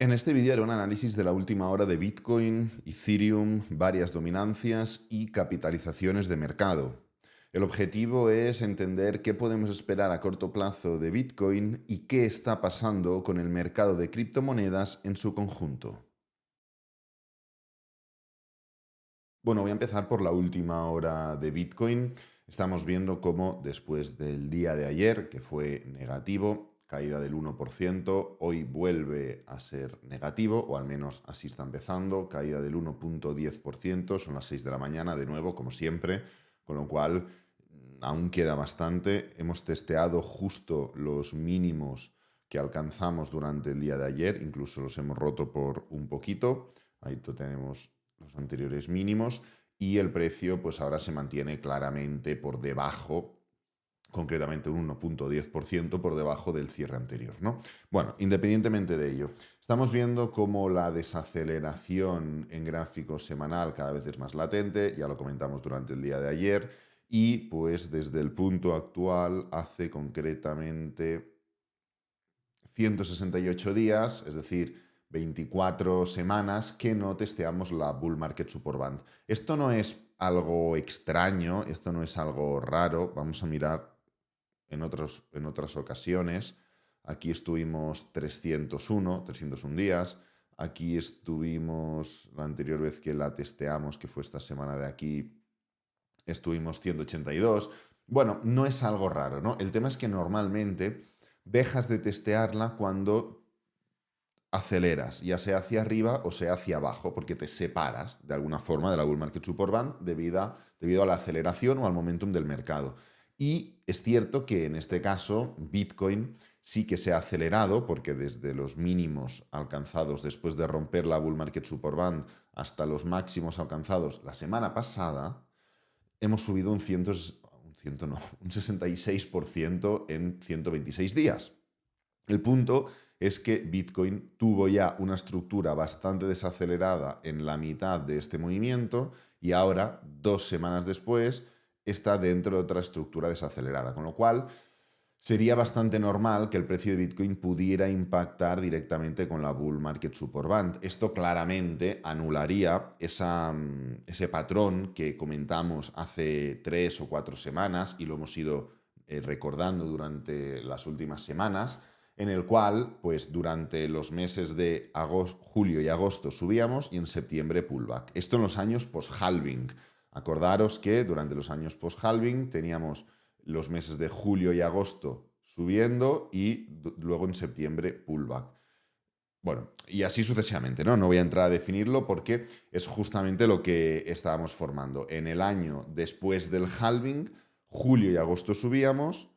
En este vídeo haré un análisis de la última hora de Bitcoin, Ethereum, varias dominancias y capitalizaciones de mercado. El objetivo es entender qué podemos esperar a corto plazo de Bitcoin y qué está pasando con el mercado de criptomonedas en su conjunto. Bueno, voy a empezar por la última hora de Bitcoin. Estamos viendo cómo después del día de ayer, que fue negativo, caída del 1%, hoy vuelve a ser negativo, o al menos así está empezando, caída del 1,10%, son las 6 de la mañana, de nuevo, como siempre, con lo cual aún queda bastante. Hemos testeado justo los mínimos que alcanzamos durante el día de ayer, incluso los hemos roto por un poquito. Ahí tenemos los anteriores mínimos y el precio pues ahora se mantiene claramente por debajo, concretamente un 1,10% por debajo del cierre anterior, ¿no? Bueno, independientemente de ello, estamos viendo cómo la desaceleración en gráfico semanal cada vez es más latente, ya lo comentamos durante el día de ayer, y pues desde el punto actual hace concretamente 168 días, es decir, 24 semanas que no testeamos la Bull Market Support Band. Esto no es algo extraño, esto no es algo raro. Vamos a mirar en otras ocasiones. Aquí estuvimos 301 días. Aquí estuvimos, la anterior vez que la testeamos, que fue esta semana de aquí, estuvimos 182. Bueno, no es algo raro, ¿no? El tema es que normalmente dejas de testearla cuando aceleras, ya sea hacia arriba o sea hacia abajo, porque te separas de alguna forma de la Bull Market Support Band debido a la aceleración o al momentum del mercado. Y es cierto que en este caso Bitcoin sí que se ha acelerado, porque desde los mínimos alcanzados después de romper la Bull Market Support Band hasta los máximos alcanzados la semana pasada, hemos subido un 66% en 126 días. El punto es que Bitcoin tuvo ya una estructura bastante desacelerada en la mitad de este movimiento y ahora, 2 semanas después, está dentro de otra estructura desacelerada, con lo cual sería bastante normal que el precio de Bitcoin pudiera impactar directamente con la Bull Market Support Band. Esto claramente anularía ese patrón que comentamos hace 3 o 4 semanas y lo hemos ido recordando durante las últimas semanas, en el cual, pues durante los meses de julio y agosto subíamos y en septiembre pullback. Esto en los años post-halving. Acordaros que durante los años post-halving teníamos los meses de julio y agosto subiendo y luego en septiembre pullback. Bueno, y así sucesivamente, ¿no? No voy a entrar a definirlo porque es justamente lo que estábamos formando. En el año después del halving, julio y agosto subíamos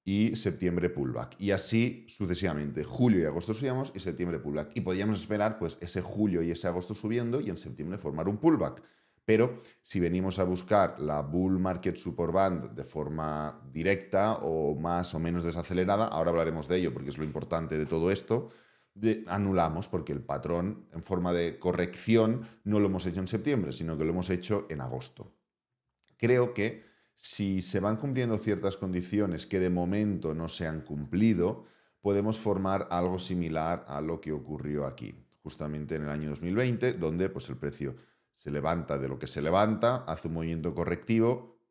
y septiembre pullback. Y así sucesivamente. Julio y agosto subíamos y septiembre pullback. Y podíamos esperar pues ese julio y ese agosto subiendo y en septiembre formar un pullback. Pero si venimos a buscar la Bull Market Support Band de forma directa o más o menos desacelerada, ahora hablaremos de ello porque es lo importante de todo esto, anulamos porque el patrón en forma de corrección no lo hemos hecho en septiembre, sino que lo hemos hecho en agosto. Creo que si se van cumpliendo ciertas condiciones que de momento no se han cumplido, podemos formar algo similar a lo que ocurrió aquí, justamente en el año 2020, donde pues, el precio se levanta de lo que se levanta, hace un movimiento correctivo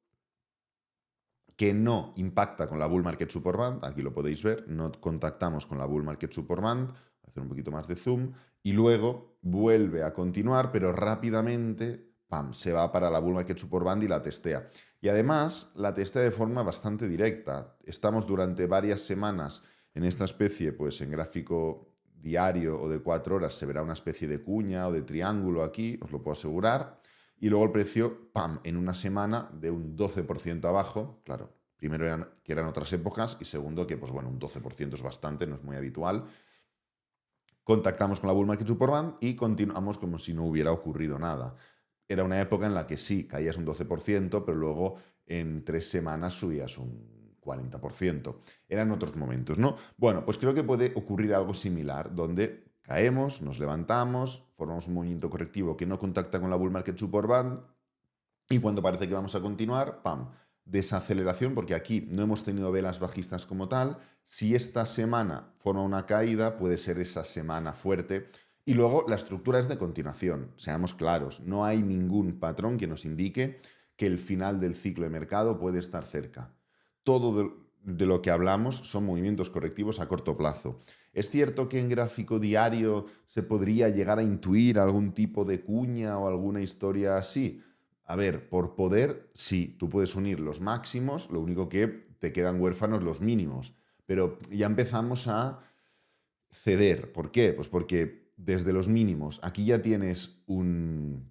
que no impacta con la Bull Market Support Band, aquí lo podéis ver, no contactamos con la Bull Market Support Band, voy a hacer un poquito más de zoom, y luego vuelve a continuar, pero rápidamente, ¡pam!, se va para la Bull Market Support Band y la testea. Y además la testea de forma bastante directa. Estamos durante varias semanas en esta especie, pues en gráfico diario o de 4 horas se verá una especie de cuña o de triángulo aquí, os lo puedo asegurar, y luego el precio, ¡pam!, en una semana de un 12% abajo. Claro, primero que eran otras épocas y segundo que, pues bueno, un 12% es bastante, no es muy habitual. Contactamos con la Bull Market Support Band y continuamos como si no hubiera ocurrido nada. Era una época en la que sí, caías un 12%, pero luego en 3 semanas subías un 40%. Eran otros momentos, ¿no? Bueno, pues creo que puede ocurrir algo similar, donde caemos, nos levantamos, formamos un movimiento correctivo que no contacta con la Bull Market Support Band y cuando parece que vamos a continuar, ¡pam!, desaceleración, porque aquí no hemos tenido velas bajistas como tal. Si esta semana forma una caída, puede ser esa semana fuerte. Y luego la estructura es de continuación, seamos claros, no hay ningún patrón que nos indique que el final del ciclo de mercado puede estar cerca. Todo de lo que hablamos son movimientos correctivos a corto plazo. Es cierto que en gráfico diario se podría llegar a intuir algún tipo de cuña o alguna historia así. A ver, por poder, sí, tú puedes unir los máximos, lo único que te quedan huérfanos los mínimos. Pero ya empezamos a ceder. ¿Por qué? Pues porque desde los mínimos, aquí ya tienes un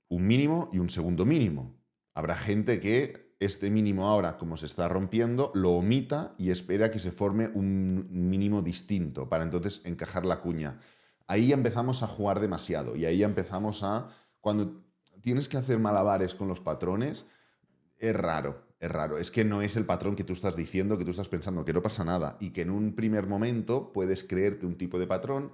mínimo y un segundo mínimo. Habrá gente que este mínimo ahora, como se está rompiendo, lo omita y espera que se forme un mínimo distinto para entonces encajar la cuña. Ahí ya empezamos a jugar demasiado y ahí ya empezamos a... Cuando tienes que hacer malabares con los patrones, es raro, es raro. Es que no es el patrón que tú estás diciendo, que tú estás pensando, que no pasa nada y que en un primer momento puedes creerte un tipo de patrón,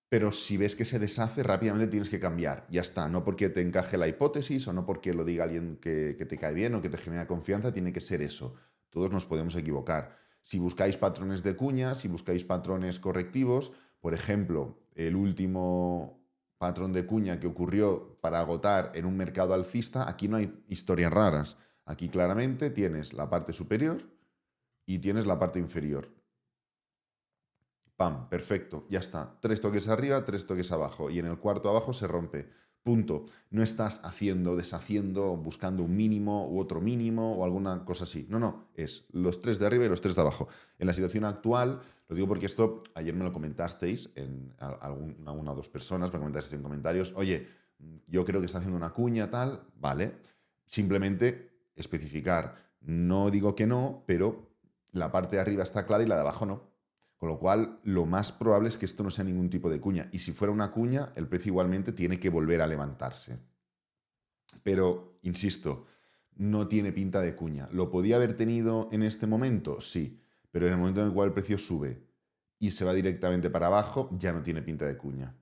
pero si ves que se deshace, rápidamente tienes que cambiar. Ya está, no porque te encaje la hipótesis o no porque lo diga alguien que te cae bien o que te genera confianza, tiene que ser eso. Todos nos podemos equivocar. Si buscáis patrones de cuña, si buscáis patrones correctivos, por ejemplo, el último patrón de cuña que ocurrió para agotar en un mercado alcista, aquí no hay historias raras. Aquí claramente tienes la parte superior y tienes la parte inferior. Pam, perfecto, ya está. 3 toques arriba, 3 toques abajo. Y en el cuarto abajo se rompe. Punto. No estás haciendo, deshaciendo, buscando un mínimo u otro mínimo o alguna cosa así. No, no. Es los 3 de arriba y los 3 de abajo. En la situación actual, lo digo porque esto ayer me lo comentasteis en una o dos personas, me comentasteis en comentarios. Oye, yo creo que está haciendo una cuña, tal. Vale. Simplemente especificar. No digo que no, pero la parte de arriba está clara y la de abajo no. Con lo cual, lo más probable es que esto no sea ningún tipo de cuña. Y si fuera una cuña, el precio igualmente tiene que volver a levantarse. Pero, insisto, no tiene pinta de cuña. ¿Lo podía haber tenido en este momento? Sí. Pero en el momento en el cual el precio sube y se va directamente para abajo, ya no tiene pinta de cuña.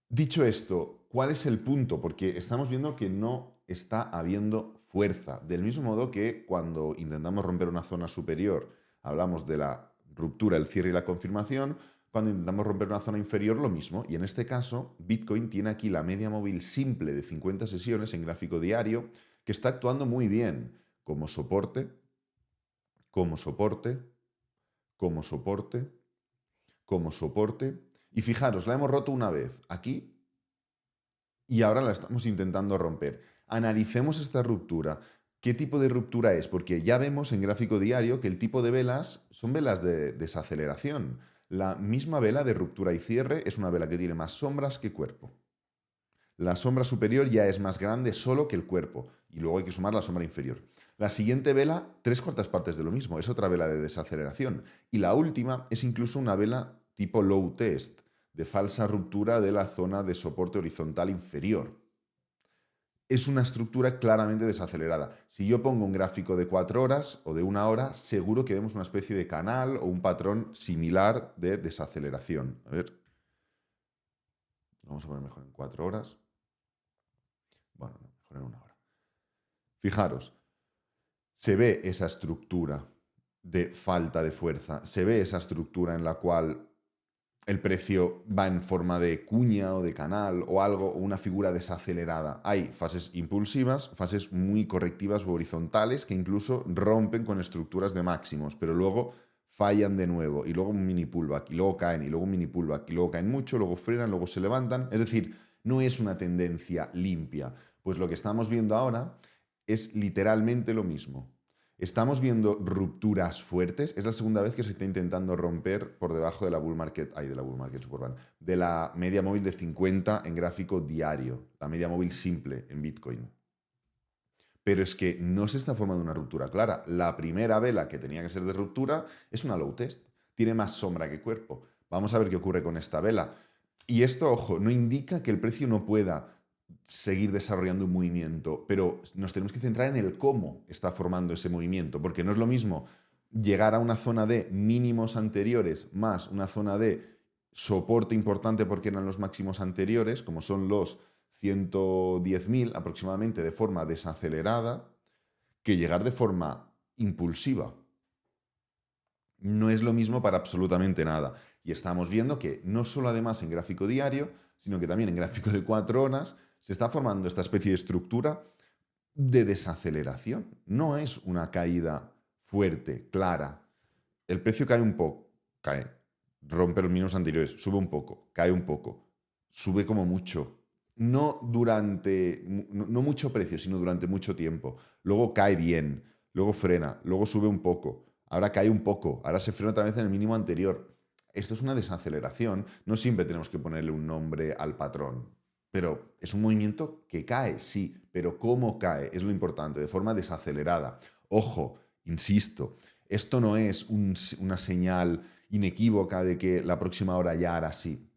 Dicho esto, ¿cuál es el punto? Porque estamos viendo que no está habiendo fuerza. Del mismo modo que cuando intentamos romper una zona superior, hablamos de la ruptura, el cierre y la confirmación. Cuando intentamos romper una zona inferior, lo mismo. Y en este caso, Bitcoin tiene aquí la media móvil simple de 50 sesiones en gráfico diario, que está actuando muy bien como soporte, como soporte, como soporte, como soporte. Y fijaros, la hemos roto una vez aquí y ahora la estamos intentando romper. Analicemos esta ruptura. ¿Qué tipo de ruptura es? Porque ya vemos en gráfico diario que el tipo de velas son velas de desaceleración. La misma vela de ruptura y cierre es una vela que tiene más sombras que cuerpo. La sombra superior ya es más grande solo que el cuerpo y luego hay que sumar la sombra inferior. La siguiente vela, 3/4 de lo mismo, es otra vela de desaceleración. Y la última es incluso una vela tipo low test, de falsa ruptura de la zona de soporte horizontal inferior. Es una estructura claramente desacelerada. Si yo pongo un gráfico de 4 horas o de 1 hora, seguro que vemos una especie de canal o un patrón similar de desaceleración. A ver, vamos a poner mejor en 4 horas. Bueno, no, mejor en 1 hora. Fijaros, se ve esa estructura de falta de fuerza, se ve esa estructura en la cual el precio va en forma de cuña o de canal o algo, o una figura desacelerada. Hay fases impulsivas, fases muy correctivas o horizontales que incluso rompen con estructuras de máximos, pero luego fallan de nuevo y luego un mini pullback y luego caen y luego un mini pullback y luego caen mucho, luego frenan, luego se levantan. Es decir, no es una tendencia limpia. Pues lo que estamos viendo ahora es literalmente lo mismo. Estamos viendo rupturas fuertes. Es la segunda vez que se está intentando romper por debajo de la bull market, superband, de la media móvil de 50 en gráfico diario, la media móvil simple en Bitcoin. Pero es que no se está formando una ruptura clara. La primera vela que tenía que ser de ruptura es una low test. Tiene más sombra que cuerpo. Vamos a ver qué ocurre con esta vela. Y esto, ojo, no indica que el precio no pueda seguir desarrollando un movimiento, pero nos tenemos que centrar en el cómo está formando ese movimiento, porque no es lo mismo llegar a una zona de mínimos anteriores más una zona de soporte importante porque eran los máximos anteriores, como son los 110.000 aproximadamente de forma desacelerada, que llegar de forma impulsiva. No es lo mismo para absolutamente nada. Y estamos viendo que no solo además en gráfico diario, sino que también en gráfico de 4 horas se está formando esta especie de estructura de desaceleración. No es una caída fuerte, clara. El precio cae un poco, cae, rompe los mínimos anteriores, sube un poco, cae un poco, sube como mucho. No no mucho precio, sino durante mucho tiempo. Luego cae bien, luego frena, luego sube un poco, ahora cae un poco, ahora se frena otra vez en el mínimo anterior. Esto es una desaceleración. No siempre tenemos que ponerle un nombre al patrón, pero es un movimiento que cae, sí, pero cómo cae es lo importante, de forma desacelerada. Ojo, insisto, esto no es una señal inequívoca de que la próxima hora ya hará así.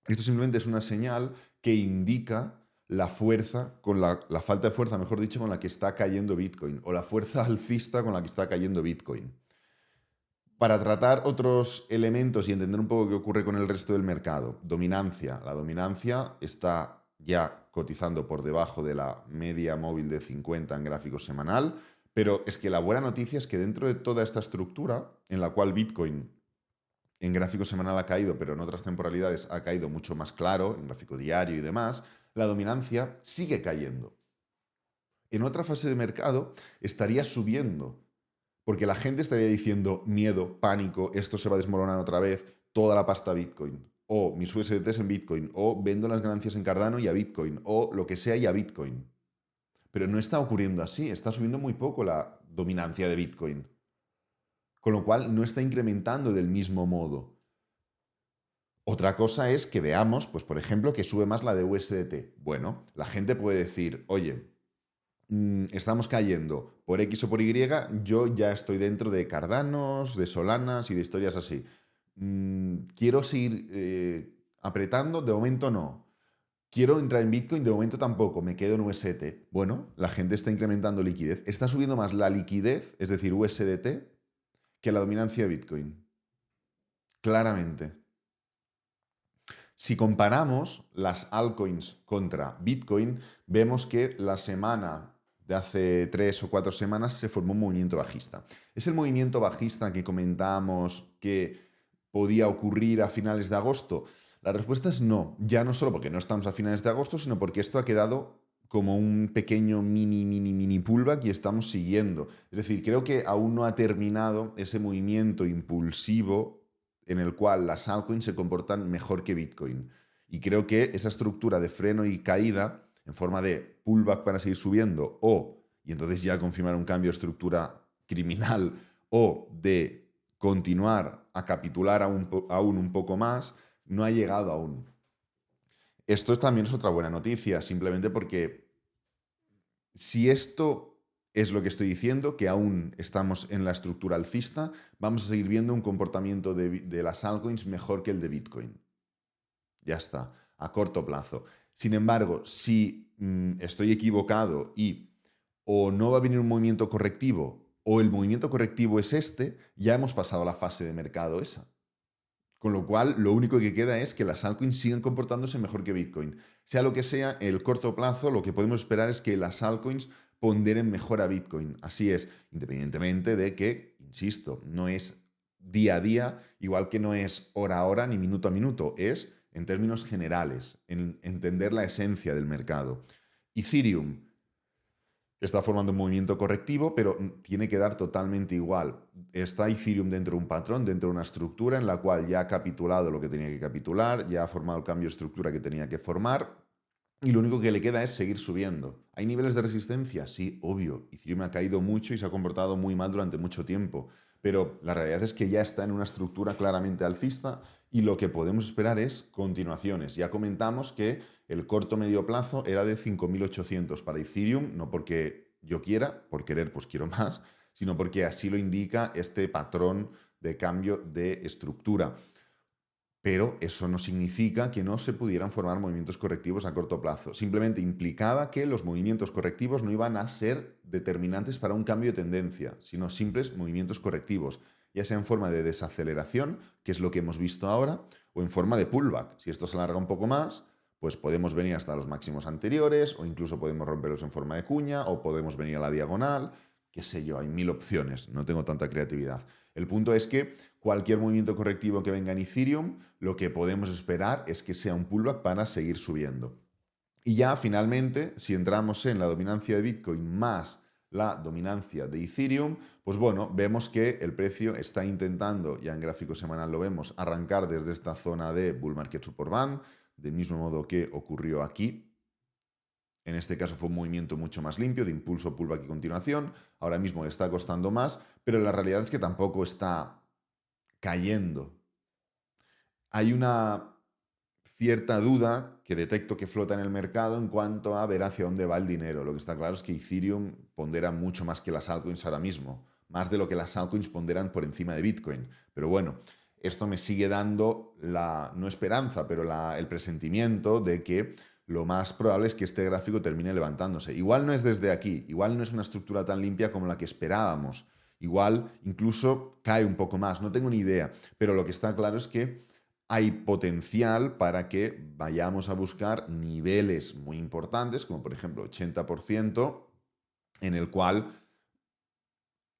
Esto simplemente es una señal que indica la fuerza, la falta de fuerza, mejor dicho, con la que está cayendo Bitcoin, o la fuerza alcista con la que está cayendo Bitcoin. Para tratar otros elementos y entender un poco qué ocurre con el resto del mercado, dominancia. La dominancia está ya cotizando por debajo de la media móvil de 50 en gráfico semanal, pero es que la buena noticia es que dentro de toda esta estructura, en la cual Bitcoin en gráfico semanal ha caído, pero en otras temporalidades ha caído mucho más claro, en gráfico diario y demás, la dominancia sigue cayendo. En otra fase de mercado estaría subiendo, porque la gente estaría diciendo miedo, pánico, esto se va a desmoronar otra vez, toda la pasta a Bitcoin, o mis USDTs en Bitcoin, o vendo las ganancias en Cardano y a Bitcoin, o lo que sea y a Bitcoin. Pero no está ocurriendo así, está subiendo muy poco la dominancia de Bitcoin. Con lo cual no está incrementando del mismo modo. Otra cosa es que veamos, pues por ejemplo, que sube más la de USDT. Bueno, la gente puede decir, oye, estamos cayendo por X o por Y, yo ya estoy dentro de Cardanos, de Solanas y de historias así. Quiero seguir apretando, de momento no. Quiero entrar en Bitcoin, de momento tampoco, me quedo en USDT. Bueno, la gente está incrementando liquidez. Está subiendo más la liquidez, es decir, USDT, que la dominancia de Bitcoin. Claramente. Si comparamos las altcoins contra Bitcoin, vemos que la semana de hace 3 o 4 semanas se formó un movimiento bajista. ¿Es el movimiento bajista que comentábamos que podía ocurrir a finales de agosto? La respuesta es no, ya no solo porque no estamos a finales de agosto, sino porque esto ha quedado como un pequeño mini pullback y estamos siguiendo. Es decir, creo que aún no ha terminado ese movimiento impulsivo en el cual las altcoins se comportan mejor que Bitcoin. Y creo que esa estructura de freno y caída en forma de pullback para seguir subiendo y entonces ya confirmar un cambio de estructura criminal o de continuar a capitular aún un poco más, no ha llegado aún. Esto también es otra buena noticia, simplemente porque si esto es lo que estoy diciendo, que aún estamos en la estructura alcista, vamos a seguir viendo un comportamiento de las altcoins mejor que el de Bitcoin. Ya está, a corto plazo. Sin embargo, si estoy equivocado y o no va a venir un movimiento correctivo o el movimiento correctivo es este, ya hemos pasado la fase de mercado esa. Con lo cual, lo único que queda es que las altcoins sigan comportándose mejor que Bitcoin. Sea lo que sea, en el corto plazo, lo que podemos esperar es que las altcoins ponderen mejor a Bitcoin. Así es, independientemente de que, insisto, no es día a día, igual que no es hora a hora ni minuto a minuto, es en términos generales, en entender la esencia del mercado. Ethereum está formando un movimiento correctivo, pero tiene que dar totalmente igual. Está Ethereum dentro de un patrón, dentro de una estructura en la cual ya ha capitulado lo que tenía que capitular, ya ha formado el cambio de estructura que tenía que formar, y lo único que le queda es seguir subiendo. ¿Hay niveles de resistencia? Sí, obvio. Ethereum ha caído mucho y se ha comportado muy mal durante mucho tiempo, pero la realidad es que ya está en una estructura claramente alcista y lo que podemos esperar es continuaciones. Ya comentamos que el corto medio plazo era de 5.800 para Ethereum, no porque yo quiera, por querer pues quiero más, sino porque así lo indica este patrón de cambio de estructura. Pero eso no significa que no se pudieran formar movimientos correctivos a corto plazo. Simplemente implicaba que los movimientos correctivos no iban a ser determinantes para un cambio de tendencia, sino simples movimientos correctivos, ya sea en forma de desaceleración, que es lo que hemos visto ahora, o en forma de pullback. Si esto se alarga un poco más, pues podemos venir hasta los máximos anteriores, o incluso podemos romperlos en forma de cuña, o podemos venir a la diagonal. qué sé yo, hay 1000 opciones, no tengo tanta creatividad. El punto es que cualquier movimiento correctivo que venga en Ethereum, lo que podemos esperar es que sea un pullback para seguir subiendo. Y ya finalmente, si entramos en la dominancia de Bitcoin más la dominancia de Ethereum, pues bueno, vemos que el precio está intentando, ya en gráfico semanal lo vemos, arrancar desde esta zona de Bull Market Support Band, del mismo modo que ocurrió aquí. En este caso fue un movimiento mucho más limpio, de impulso, pullback y continuación. Ahora mismo le está costando más, pero la realidad es que tampoco está cayendo. Hay una cierta duda que detecto que flota en el mercado en cuanto a ver hacia dónde va el dinero. Lo que está claro es que Ethereum pondera mucho más que las altcoins ahora mismo, más de lo que las altcoins ponderan por encima de Bitcoin. Pero bueno, esto me sigue dando la, no esperanza, pero el presentimiento de que lo más probable es que este gráfico termine levantándose. Igual no es desde aquí, igual no es una estructura tan limpia como la que esperábamos. Igual incluso cae un poco más, no tengo ni idea, pero lo que está claro es que hay potencial para que vayamos a buscar niveles muy importantes, como por ejemplo 80%, en el cual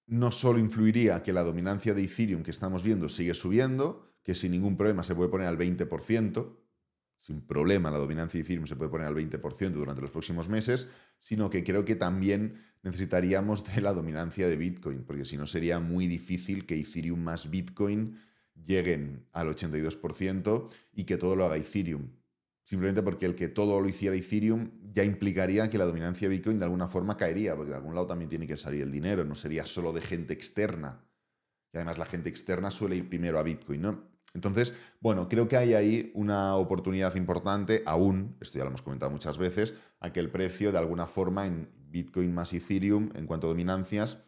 no solo influiría que la dominancia de Ethereum que estamos viendo sigue subiendo, que sin ningún problema se puede poner al 20%, sin problema la dominancia de Ethereum se puede poner al 20% durante los próximos meses, sino que creo que también necesitaríamos de la dominancia de Bitcoin, porque si no sería muy difícil que Ethereum más Bitcoin lleguen al 82% y que todo lo haga Ethereum. Simplemente porque el que todo lo hiciera Ethereum ya implicaría que la dominancia de Bitcoin de alguna forma caería, porque de algún lado también tiene que salir el dinero, no sería solo de gente externa. Y además la gente externa suele ir primero a Bitcoin, ¿no? Entonces, bueno, creo que hay ahí una oportunidad importante, aún, esto ya lo hemos comentado muchas veces, a que el precio de alguna forma en Bitcoin más Ethereum, en cuanto a dominancias,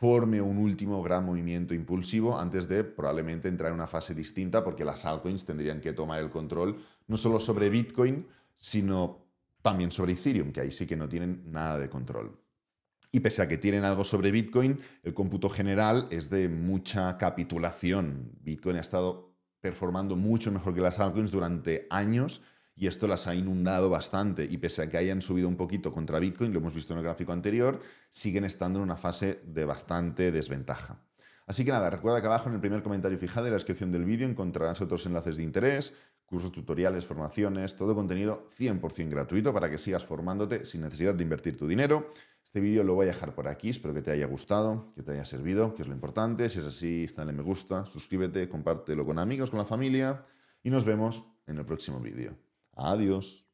forme un último gran movimiento impulsivo antes de probablemente entrar en una fase distinta, porque las altcoins tendrían que tomar el control no solo sobre Bitcoin, sino también sobre Ethereum, que ahí sí que no tienen nada de control. Y pese a que tienen algo sobre Bitcoin, el cómputo general es de mucha capitulación. Bitcoin ha estado performando mucho mejor que las altcoins durante años y esto las ha inundado bastante. Y pese a que hayan subido un poquito contra Bitcoin, lo hemos visto en el gráfico anterior, siguen estando en una fase de bastante desventaja. Así que nada, recuerda que abajo en el primer comentario fijado y en la descripción del vídeo encontrarás otros enlaces de interés, cursos, tutoriales, formaciones, todo contenido 100% gratuito para que sigas formándote sin necesidad de invertir tu dinero. Este vídeo lo voy a dejar por aquí, espero que te haya gustado, que te haya servido, que es lo importante. Si es así, dale me gusta, suscríbete, compártelo con amigos, con la familia y nos vemos en el próximo vídeo. Adiós.